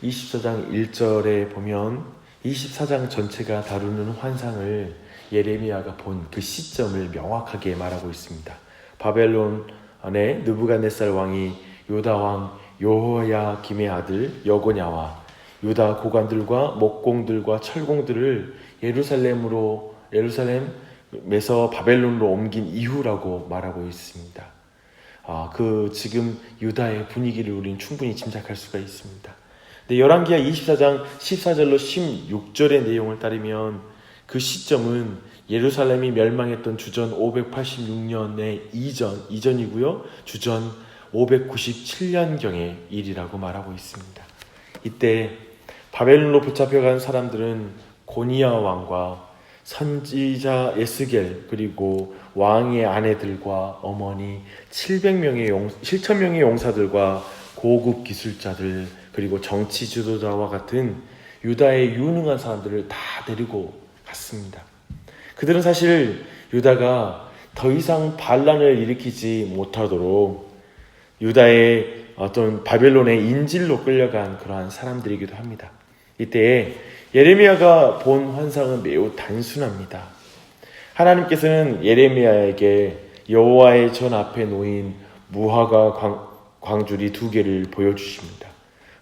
24장 1절에 보면 24장 전체가 다루는 환상을 예레미야가 본 그 시점을 명확하게 말하고 있습니다. 바벨론 안에 느부갓네살 왕이 유다 왕 여호야김의 아들 여고냐와 유다 고관들과 목공들과 철공들을 예루살렘에서 바벨론으로 옮긴 이후라고 말하고 있습니다. 그 지금 유다의 분위기를 우리는 충분히 짐작할 수가 있습니다. 근데 열왕기하 24장 14절로 16절의 내용을 따르면 그 시점은 예루살렘이 멸망했던 주전 586년의 이전이고요. 주전 597년경의 일이라고 말하고 있습니다. 이때 바벨론으로 붙잡혀간 사람들은 고니야 왕과 선지자 에스겔 그리고 왕의 아내들과 어머니 7,000명의 용사들과 고급 기술자들 그리고 정치 지도자와 같은 유다의 유능한 사람들을 다 데리고 갔습니다. 그들은 사실 유다가 더 이상 반란을 일으키지 못하도록 유다의 어떤 바벨론의 인질로 끌려간 그러한 사람들이기도 합니다. 이때 예레미야가 본 환상은 매우 단순합니다. 하나님께서는 예레미야에게 여호와의 전 앞에 놓인 무화과 광주리 2개를 보여주십니다.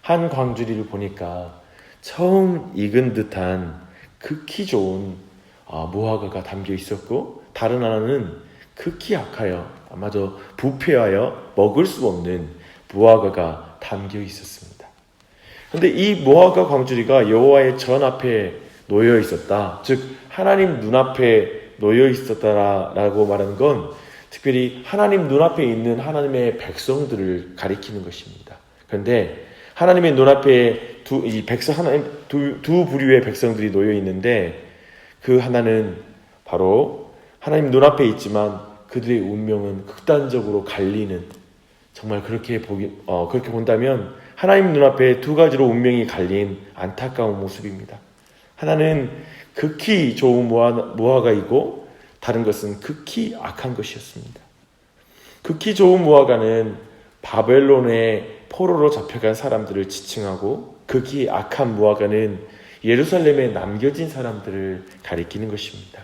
한 광주리를 보니까 처음 익은 듯한 극히 좋은 무화과가 담겨 있었고, 다른 하나는 극히 약하여 아마도 부패하여 먹을 수 없는 무화과가 담겨 있었습니다. 그런데 이 무화과 광주리가 여호와의 전 앞에 놓여 있었다, 즉 하나님 눈앞에 놓여 있었다라고 말하는 건 특별히 하나님 눈앞에 있는 하나님의 백성들을 가리키는 것입니다. 그런데 하나님의 눈앞에 두 부류의 백성들이 놓여 있는데, 그 하나는 바로 하나님 눈앞에 있지만 그들의 운명은 극단적으로 갈리는, 정말 그렇게 본다면 하나님 눈앞에 2가지로 운명이 갈린 안타까운 모습입니다. 하나는 극히 좋은 무화과이고 다른 것은 극히 악한 것이었습니다. 극히 좋은 무화과는 바벨론의 포로로 잡혀간 사람들을 지칭하고, 극히 악한 무화과는 예루살렘에 남겨진 사람들을 가리키는 것입니다.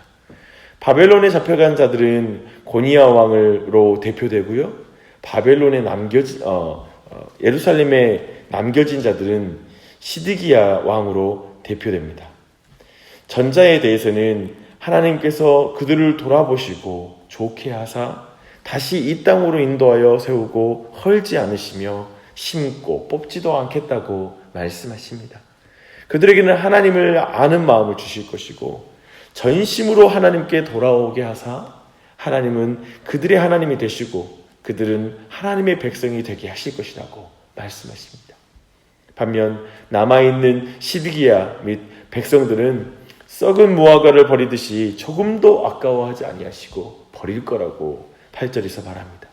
바벨론에 잡혀간 자들은 고니야 왕으로 대표되고요. 바벨론에 예루살렘에 남겨진 자들은 시드기야 왕으로 대표됩니다. 전자에 대해서는 하나님께서 그들을 돌아보시고 좋게 하사 다시 이 땅으로 인도하여 세우고 헐지 않으시며 심고 뽑지도 않겠다고 말씀하십니다. 그들에게는 하나님을 아는 마음을 주실 것이고 전심으로 하나님께 돌아오게 하사 하나님은 그들의 하나님이 되시고 그들은 하나님의 백성이 되게 하실 것이라고 말씀하십니다. 반면 남아있는 시드기야 및 백성들은 썩은 무화과를 버리듯이 조금도 아까워하지 아니하시고 버릴 거라고 8절에서 말합니다.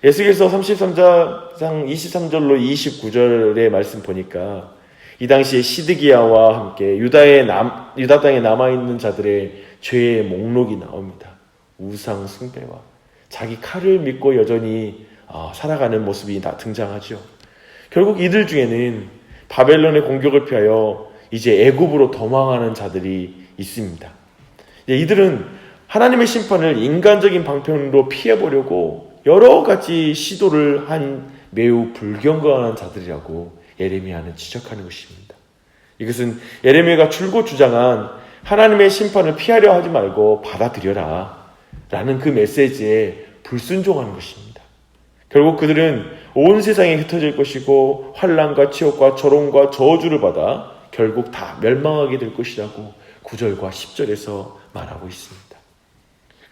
에스겔서 33장 23절로 29절의 말씀 보니까 이 당시에 시드기야와 함께 유다 땅에 남아있는 자들의 죄의 목록이 나옵니다. 우상 숭배와 자기 칼을 믿고 여전히 살아가는 모습이 등장하죠. 결국 이들 중에는 바벨론의 공격을 피하여 이제 애굽으로 도망하는 자들이 있습니다. 이들은 하나님의 심판을 인간적인 방편으로 피해보려고 여러 가지 시도를 한 매우 불경건한 자들이라고 예레미야는 지적하는 것입니다. 이것은 예레미야가 줄곧 주장한 하나님의 심판을 피하려 하지 말고 받아들여라 라는 그 메시지에 불순종하는 것입니다. 결국 그들은 온 세상에 흩어질 것이고 환난과 치욕과 조롱과 저주를 받아 결국 다 멸망하게 될 것이라고 9절과 10절에서 말하고 있습니다.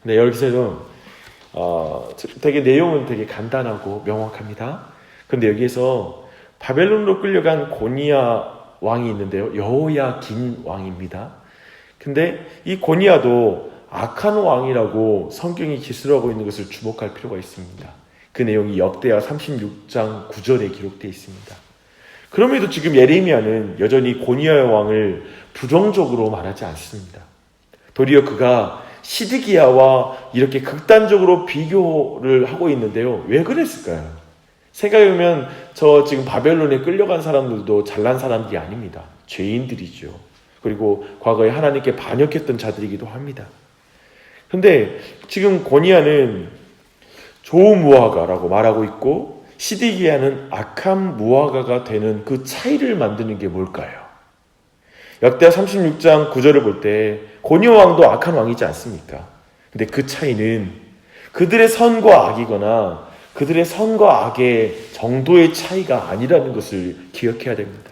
근데 여기서는 내용은 되게 간단하고 명확합니다. 그런데 여기에서 바벨론으로 끌려간 고니야 왕이 있는데요. 여호야긴 왕입니다. 근데 이 고니야도 악한 왕이라고 성경이 기술하고 있는 것을 주목할 필요가 있습니다. 그 내용이 역대하 36장 9절에 기록되어 있습니다. 그럼에도 지금 예레미야는 여전히 고니야 왕을 부정적으로 말하지 않습니다. 도리어 그가 시드기야와 이렇게 극단적으로 비교를 하고 있는데요. 왜 그랬을까요? 생각해보면 저 지금 바벨론에 끌려간 사람들도 잘난 사람들이 아닙니다. 죄인들이죠. 그리고 과거에 하나님께 반역했던 자들이기도 합니다. 근데 지금 고니아는 좋은 무화과라고 말하고 있고 시드기야는 악한 무화과가 되는 그 차이를 만드는 게 뭘까요? 역대하 36장 9절을 볼 때 고니아 왕도 악한 왕이지 않습니까? 근데 그 차이는 그들의 선과 악이거나 그들의 선과 악의 정도의 차이가 아니라는 것을 기억해야 됩니다.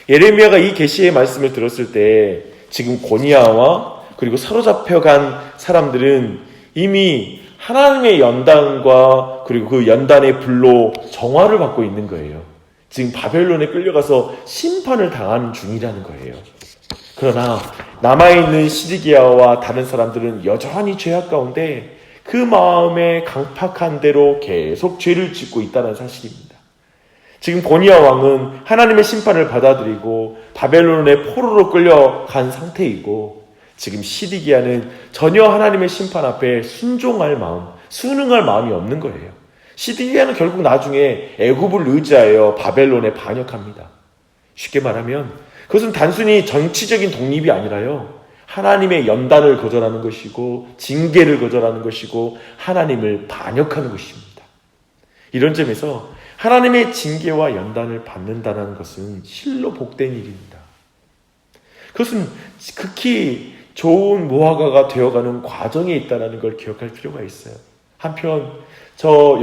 예레미야가 이 계시의 말씀을 들었을 때 지금 고니아와 그리고 사로잡혀간 사람들은 이미 하나님의 연단과 그리고 그 연단의 불로 정화를 받고 있는 거예요. 지금 바벨론에 끌려가서 심판을 당하는 중이라는 거예요. 그러나 남아있는 시드기야와 다른 사람들은 여전히 죄악 가운데 그 마음에 강팍한 대로 계속 죄를 짓고 있다는 사실입니다. 지금 고니아 왕은 하나님의 심판을 받아들이고 바벨론의 포로로 끌려간 상태이고 지금 시드기야는 전혀 하나님의 심판 앞에 순종할 마음, 순응할 마음이 없는 거예요. 시드기야는 결국 나중에 애굽을 의지하여 바벨론에 반역합니다. 쉽게 말하면 그것은 단순히 정치적인 독립이 아니라요. 하나님의 연단을 거절하는 것이고 징계를 거절하는 것이고 하나님을 반역하는 것입니다. 이런 점에서 하나님의 징계와 연단을 받는다는 것은 실로 복된 일입니다. 그것은 극히 좋은 무화과가 되어가는 과정에 있다는 걸 기억할 필요가 있어요. 한편 저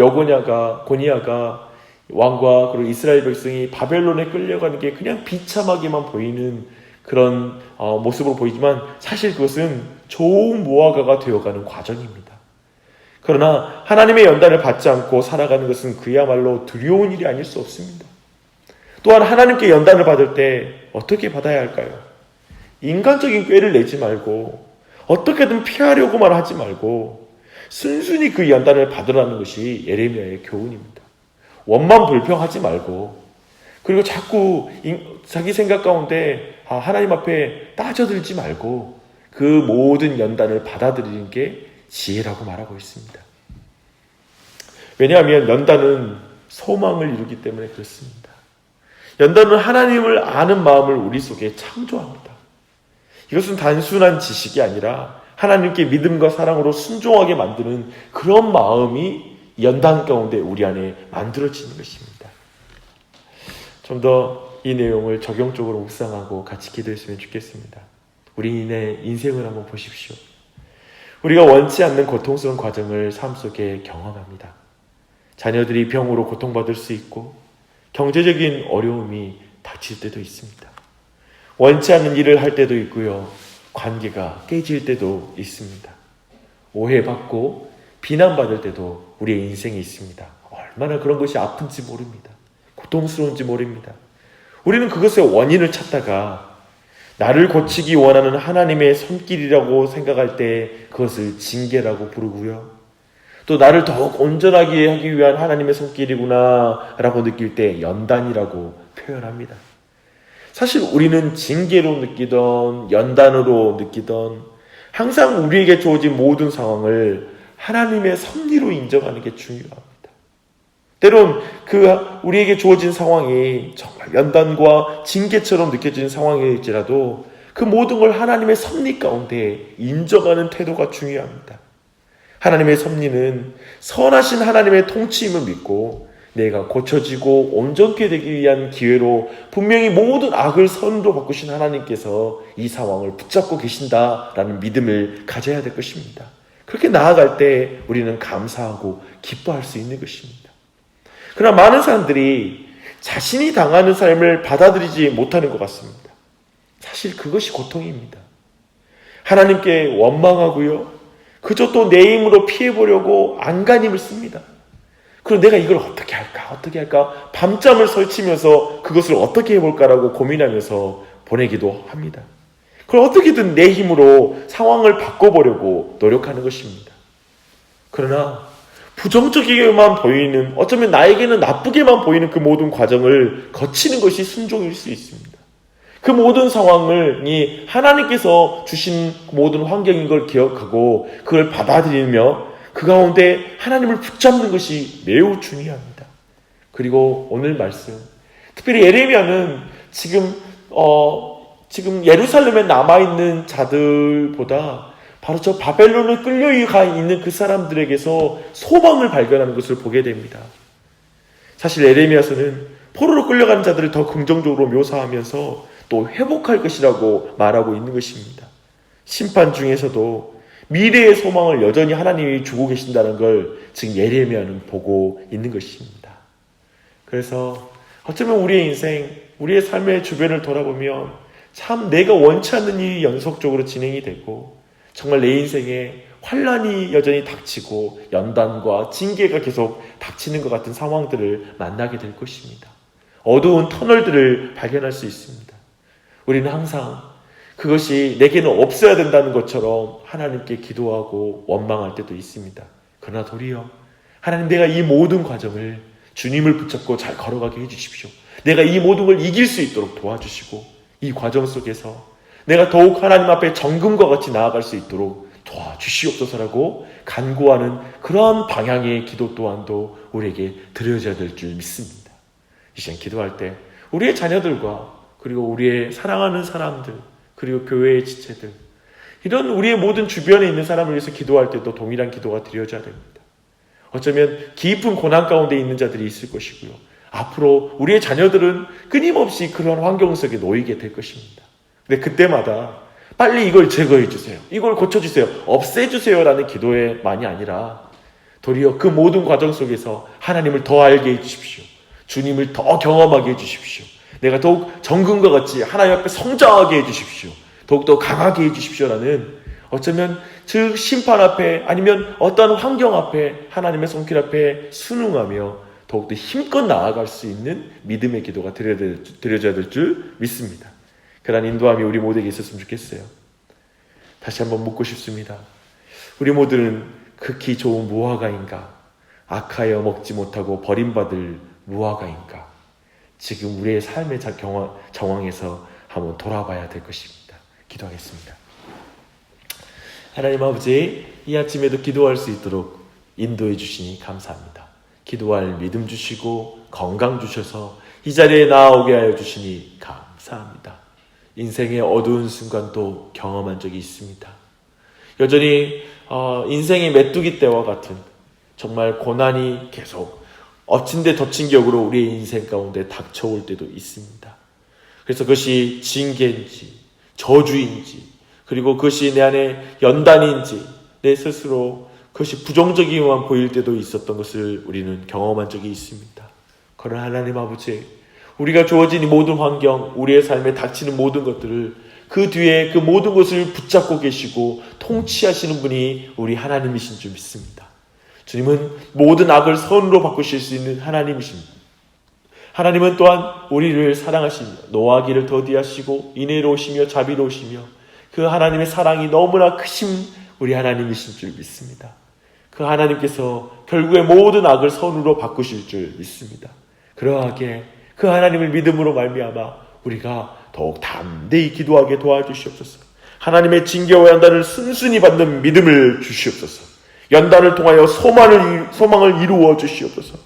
고니아가 왕과 그리고 이스라엘 백성이 바벨론에 끌려가는 게 그냥 비참하게만 보이는 그런 모습으로 보이지만 사실 그것은 좋은 무화과가 되어가는 과정입니다. 그러나 하나님의 연단을 받지 않고 살아가는 것은 그야말로 두려운 일이 아닐 수 없습니다. 또한 하나님께 연단을 받을 때 어떻게 받아야 할까요? 인간적인 꾀를 내지 말고 어떻게든 피하려고만 하지 말고 순순히 그 연단을 받으라는 것이 예레미야의 교훈입니다. 원만 불평하지 말고 그리고 자꾸 자기 생각 가운데 하나님 앞에 따져들지 말고 그 모든 연단을 받아들이는 게 지혜라고 말하고 있습니다. 왜냐하면 연단은 소망을 이루기 때문에 그렇습니다. 연단은 하나님을 아는 마음을 우리 속에 창조합니다. 이것은 단순한 지식이 아니라 하나님께 믿음과 사랑으로 순종하게 만드는 그런 마음이 연단 가운데 우리 안에 만들어지는 것입니다. 좀 더 이 내용을 적용적으로 묵상하고 같이 기도했으면 좋겠습니다. 우리의 인생을 한번 보십시오. 우리가 원치 않는 고통스러운 과정을 삶 속에 경험합니다. 자녀들이 병으로 고통받을 수 있고 경제적인 어려움이 닥칠 때도 있습니다. 원치 않는 일을 할 때도 있고요. 관계가 깨질 때도 있습니다. 오해받고 비난받을 때도 우리의 인생에 있습니다. 얼마나 그런 것이 아픈지 모릅니다. 고통스러운지 모릅니다. 우리는 그것의 원인을 찾다가 나를 고치기 원하는 하나님의 손길이라고 생각할 때 그것을 징계라고 부르고요. 또 나를 더욱 온전하게 하기 위한 하나님의 손길이구나 라고 느낄 때 연단이라고 표현합니다. 사실 우리는 징계로 느끼던 연단으로 느끼던 항상 우리에게 주어진 모든 상황을 하나님의 섭리로 인정하는 게 중요합니다. 때론 우리에게 주어진 상황이 정말 연단과 징계처럼 느껴지는 상황일지라도 그 모든 걸 하나님의 섭리 가운데 인정하는 태도가 중요합니다. 하나님의 섭리는 선하신 하나님의 통치임을 믿고 내가 고쳐지고 온전케 되기 위한 기회로 분명히 모든 악을 선으로 바꾸신 하나님께서 이 상황을 붙잡고 계신다라는 믿음을 가져야 될 것입니다. 그렇게 나아갈 때 우리는 감사하고 기뻐할 수 있는 것입니다. 그러나 많은 사람들이 자신이 당하는 삶을 받아들이지 못하는 것 같습니다. 사실 그것이 고통입니다. 하나님께 원망하고요. 그저 또 내 힘으로 피해보려고 안간힘을 씁니다. 그럼 내가 이걸 어떻게 할까? 밤잠을 설치면서 그것을 어떻게 해볼까라고 고민하면서 보내기도 합니다. 그걸 어떻게든 내 힘으로 상황을 바꿔보려고 노력하는 것입니다. 그러나 부정적이게만 보이는, 어쩌면 나에게는 나쁘게만 보이는 그 모든 과정을 거치는 것이 순종일 수 있습니다. 그 모든 상황이 하나님께서 주신 모든 환경인 걸 기억하고 그걸 받아들이며 그 가운데 하나님을 붙잡는 것이 매우 중요합니다. 그리고 오늘 말씀, 특별히 예레미야는 지금 예루살렘에 남아있는 자들보다 바로 저 바벨론을 끌려가 있는 그 사람들에게서 소망을 발견하는 것을 보게 됩니다. 사실 예레미야서는 포로로 끌려가는 자들을 더 긍정적으로 묘사하면서 또 회복할 것이라고 말하고 있는 것입니다. 심판 중에서도 미래의 소망을 여전히 하나님이 주고 계신다는 걸 지금 예레미야는 보고 있는 것입니다. 그래서 어쩌면 우리의 인생, 우리의 삶의 주변을 돌아보면 참 내가 원치 않는 일이 연속적으로 진행이 되고 정말 내 인생에 환란이 여전히 닥치고 연단과 징계가 계속 닥치는 것 같은 상황들을 만나게 될 것입니다. 어두운 터널들을 발견할 수 있습니다. 우리는 항상 그것이 내게는 없어야 된다는 것처럼 하나님께 기도하고 원망할 때도 있습니다. 그러나 도리어 하나님, 내가 이 모든 과정을 주님을 붙잡고 잘 걸어가게 해주십시오. 내가 이 모든 걸 이길 수 있도록 도와주시고 이 과정 속에서 내가 더욱 하나님 앞에 정금과 같이 나아갈 수 있도록 도와주시옵소서라고 간구하는 그러한 방향의 기도 또한도 우리에게 드려져야 될 줄 믿습니다. 이 시간 기도할 때 우리의 자녀들과 그리고 우리의 사랑하는 사람들 그리고 교회의 지체들, 이런 우리의 모든 주변에 있는 사람을 위해서 기도할 때도 동일한 기도가 드려져야 됩니다. 어쩌면 깊은 고난 가운데 있는 자들이 있을 것이고요. 앞으로 우리의 자녀들은 끊임없이 그런 환경 속에 놓이게 될 것입니다. 근데 그때마다 빨리 이걸 제거해 주세요, 이걸 고쳐주세요, 없애주세요 라는 기도만이 아니라 도리어 그 모든 과정 속에서 하나님을 더 알게 해주십시오. 주님을 더 경험하게 해주십시오. 내가 더욱 정금과 같이 하나님 앞에 성장하게 해주십시오. 더욱더 강하게 해주십시오라는, 어쩌면 즉 심판 앞에 아니면 어떠한 환경 앞에 하나님의 손길 앞에 순응하며 더욱더 힘껏 나아갈 수 있는 믿음의 기도가 드려져야 될 줄 믿습니다. 그러한 인도함이 우리 모두에게 있었으면 좋겠어요. 다시 한번 묻고 싶습니다. 우리 모두는 극히 좋은 무화과인가? 악하여 먹지 못하고 버림받을 무화과인가? 지금 우리의 삶의 정황에서 한번 돌아봐야 될 것입니다. 기도하겠습니다. 하나님 아버지, 이 아침에도 기도할 수 있도록 인도해 주시니 감사합니다. 기도할 믿음 주시고 건강 주셔서 이 자리에 나아오게 하여 주시니 감사합니다. 인생의 어두운 순간도 경험한 적이 있습니다. 여전히 인생의 메뚜기 떼와 같은 정말 고난이 계속 엎친 데 덮친 격으로 우리의 인생 가운데 닥쳐올 때도 있습니다. 그래서 그것이 징계인지 저주인지, 그리고 그것이 내 안에 연단인지 내 스스로 그것이 부정적이만 보일 때도 있었던 것을 우리는 경험한 적이 있습니다. 그러나 하나님 아버지, 우리가 주어진 이 모든 환경, 우리의 삶에 닥치는 모든 것들을 그 뒤에 그 모든 것을 붙잡고 계시고 통치하시는 분이 우리 하나님이신 줄 믿습니다. 주님은 모든 악을 선으로 바꾸실 수 있는 하나님이십니다. 하나님은 또한 우리를 사랑하시며 노하기를 더디하시고 인애로우시며 자비로우시며 그 하나님의 사랑이 너무나 크신 우리 하나님이신 줄 믿습니다. 그 하나님께서 결국에 모든 악을 선으로 바꾸실 줄 믿습니다. 그러하게 그 하나님을 믿음으로 말미암아 우리가 더욱 담대히 기도하게 도와주시옵소서. 하나님의 징계와 연단을 순순히 받는 믿음을 주시옵소서. 연단을 통하여 소망을 이루어 주시옵소서.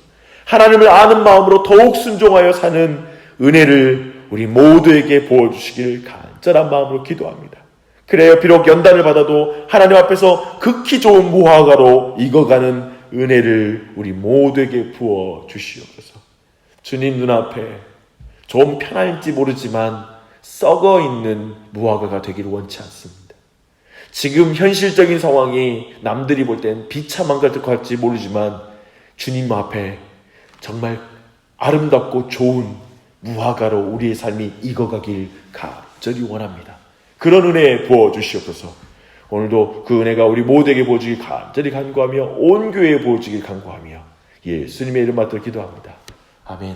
하나님을 아는 마음으로 더욱 순종하여 사는 은혜를 우리 모두에게 부어주시길 간절한 마음으로 기도합니다. 그래야 비록 연단을 받아도 하나님 앞에서 극히 좋은 무화과로 익어가는 은혜를 우리 모두에게 부어 주시옵소서. 주님 눈앞에 좀 편할지 모르지만 썩어 있는 무화과가 되기를 원치 않습니다. 지금 현실적인 상황이 남들이 볼 땐 비참한 것 같지 모르지만 주님 앞에 정말 아름답고 좋은 무화과로 우리의 삶이 익어가길 간절히 원합니다. 그런 은혜 부어주시옵소서. 오늘도 그 은혜가 우리 모두에게 부어주길 간절히 간구하며 온 교회에 부어주길 간구하며 예수님의 이름 받들어 기도합니다. 아멘.